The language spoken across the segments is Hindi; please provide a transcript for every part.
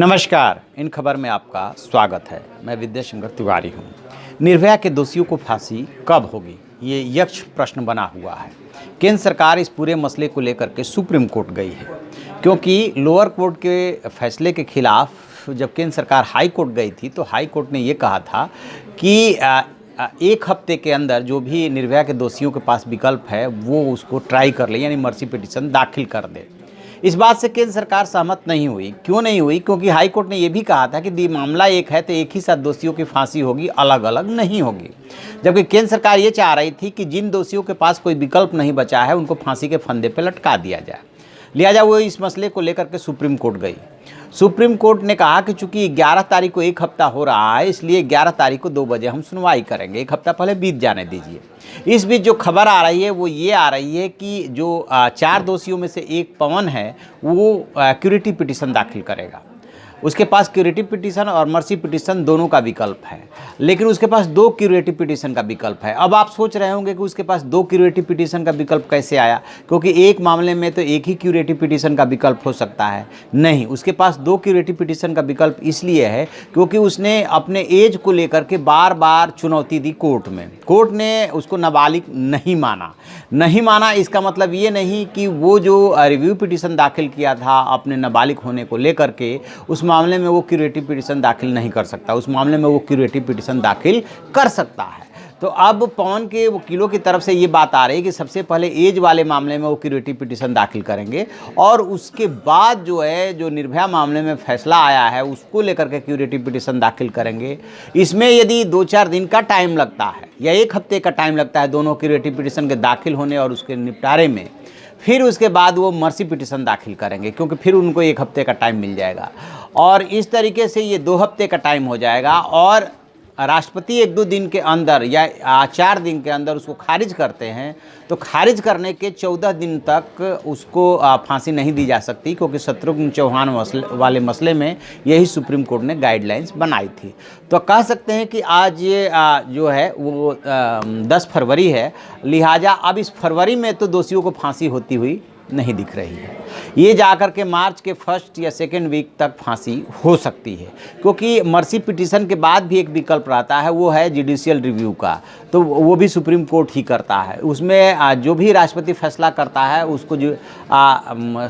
नमस्कार, इन खबर में आपका स्वागत है। मैं विद्याशंकर तिवारी हूँ। निर्भया के दोषियों को फांसी कब होगी, ये यक्ष प्रश्न बना हुआ है। केंद्र सरकार इस पूरे मसले को लेकर के सुप्रीम कोर्ट गई है, क्योंकि लोअर कोर्ट के फैसले के खिलाफ जब केंद्र सरकार हाई कोर्ट गई थी तो हाई कोर्ट ने ये कहा था कि एक हफ्ते के अंदर जो भी निर्भया के दोषियों के पास विकल्प है वो उसको ट्राई कर ले, यानी मर्सी पिटीशन दाखिल कर दे। इस बात से केंद्र सरकार सहमत नहीं हुई। क्यों नहीं हुई? क्योंकि हाई कोर्ट ने यह भी कहा था कि मामला एक है तो एक ही साथ दोषियों की फांसी होगी, अलग अलग नहीं होगी। जबकि केंद्र सरकार ये चाह रही थी कि जिन दोषियों के पास कोई विकल्प नहीं बचा है उनको फांसी के फंदे पर लटका दिया जाए। लिहाजा वो इस मसले को लेकर के सुप्रीम कोर्ट गई। सुप्रीम कोर्ट ने कहा कि चूंकि 11 तारीख को एक हफ्ता हो रहा है, इसलिए 11 तारीख को 2 बजे हम सुनवाई करेंगे। एक हफ्ता पहले बीत जाने दीजिए। इस बीच जो खबर आ रही है वो ये आ रही है कि जो 4 दोषियों में से एक पवन है वो क्यूरेटिव पिटीशन दाखिल करेगा। उसके पास क्यूरेटिव पिटीशन और मर्सी पिटीशन दोनों का विकल्प है, लेकिन उसके पास 2 क्यूरेटिव पिटीशन का विकल्प है। अब आप सोच रहे होंगे कि उसके पास 2 क्यूरेटिव पिटीशन का विकल्प कैसे आया, क्योंकि एक मामले में तो एक ही क्यूरेटिव पिटीशन का विकल्प हो सकता है। नहीं, उसके पास 2 क्यूरेटिव पिटीशन का विकल्प इसलिए है क्योंकि उसने अपने एज को लेकर के बार बार चुनौती दी कोर्ट में। कोर्ट ने उसको नाबालिग नहीं माना। इसका मतलब ये नहीं कि वो जो रिव्यू पिटीशन दाखिल किया था अपने नाबालिग होने को लेकर के, उस मामले में वो क्यूरेटिव पिटीशन दाखिल नहीं कर सकता। उस मामले में वो क्यूरेटिव पिटीशन दाखिल कर सकता है। तो अब पवन के वकीलों की तरफ से ये बात आ रही है कि सबसे पहले एज वाले मामले में वो क्यूरेटिव पिटीशन दाखिल करेंगे और उसके बाद जो निर्भया मामले में फैसला आया है उसको लेकर के क्यूरेटिव पिटीशन दाखिल करेंगे। इसमें यदि 2-4 दिन का टाइम लगता है या एक हफ्ते का टाइम लगता है दोनों क्यूरेटिव पिटीशन के दाखिल होने और उसके निपटारे में, फिर उसके बाद वो मर्सी पिटीशन दाखिल करेंगे, क्योंकि फिर उनको एक हफ्ते का टाइम मिल जाएगा और इस तरीके से ये 2 हफ्ते का टाइम हो जाएगा। और राष्ट्रपति 1-2 दिन के अंदर या 4 दिन के अंदर उसको खारिज करते हैं तो खारिज करने के 14 दिन तक उसको फांसी नहीं दी जा सकती, क्योंकि शत्रुघ्न चौहान वाले मसले में यही सुप्रीम कोर्ट ने गाइडलाइंस बनाई थी। तो कह सकते हैं कि आज ये जो है वो 10 फरवरी है। लिहाजा अब इस फरवरी में तो दोषियों को फांसी होती हुई नहीं दिख रही है। ये जाकर के मार्च के 1st या 2nd वीक तक फांसी हो सकती है, क्योंकि मर्सी पिटीशन के बाद भी एक विकल्प रहता है, वो है जुडिशियल रिव्यू का। तो वो भी सुप्रीम कोर्ट ही करता है। उसमें जो भी राष्ट्रपति फैसला करता है उसको जो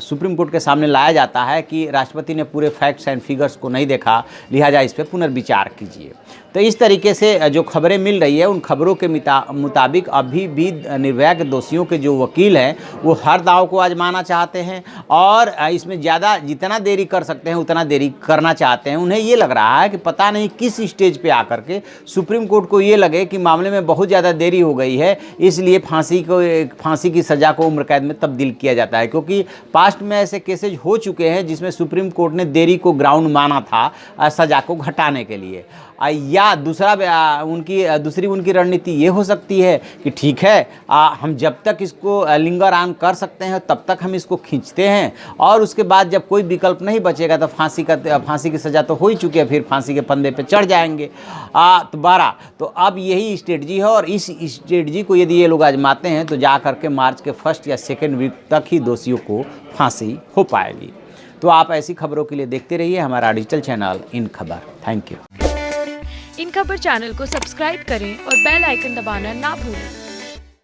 सुप्रीम कोर्ट के सामने लाया जाता है कि राष्ट्रपति ने पूरे फैक्ट्स एंड फिगर्स को नहीं देखा, लिहाजा इस पर पुनर्विचार कीजिए। तो इस तरीके से जो खबरें मिल रही है उन खबरों के मुताबिक अभी भी निर्भया के दोषियों के जो वकील हैं वो हर दांव को आजमाना चाहते हैं और इसमें ज़्यादा जितना देरी कर सकते हैं उतना देरी करना चाहते हैं। उन्हें ये लग रहा है कि पता नहीं किस स्टेज पे आकर के सुप्रीम कोर्ट को ये लगे कि मामले में बहुत ज़्यादा देरी हो गई है, इसलिए फांसी की सज़ा को उम्र कैद में तब्दील किया जाता है। क्योंकि पास्ट में ऐसे केसेज हो चुके हैं जिसमें सुप्रीम कोर्ट ने देरी को ग्राउंड माना था सज़ा को घटाने के लिए। या दूसरी उनकी रणनीति ये हो सकती है कि ठीक है, हम जब तक इसको लिंगर ऑन कर सकते हैं तब तक हम इसको खींचते हैं और उसके बाद जब कोई विकल्प नहीं बचेगा तो फांसी की सज़ा तो हो ही चुकी है, फिर फांसी के फंदे पे चढ़ जाएंगे दोबारा। तो अब यही स्ट्रेटजी है और इस स्ट्रेटजी को यदि ये लोग आजमाते हैं तो जा करके मार्च के 1st या 2nd वीक तक ही दोषियों को फांसी हो पाएगी। तो आप ऐसी खबरों के लिए देखते रहिए हमारा डिजिटल चैनल इन खबर। Thank you. इन खबर चैनल को सब्सक्राइब करें और बेल आइकन दबाना ना भूलें।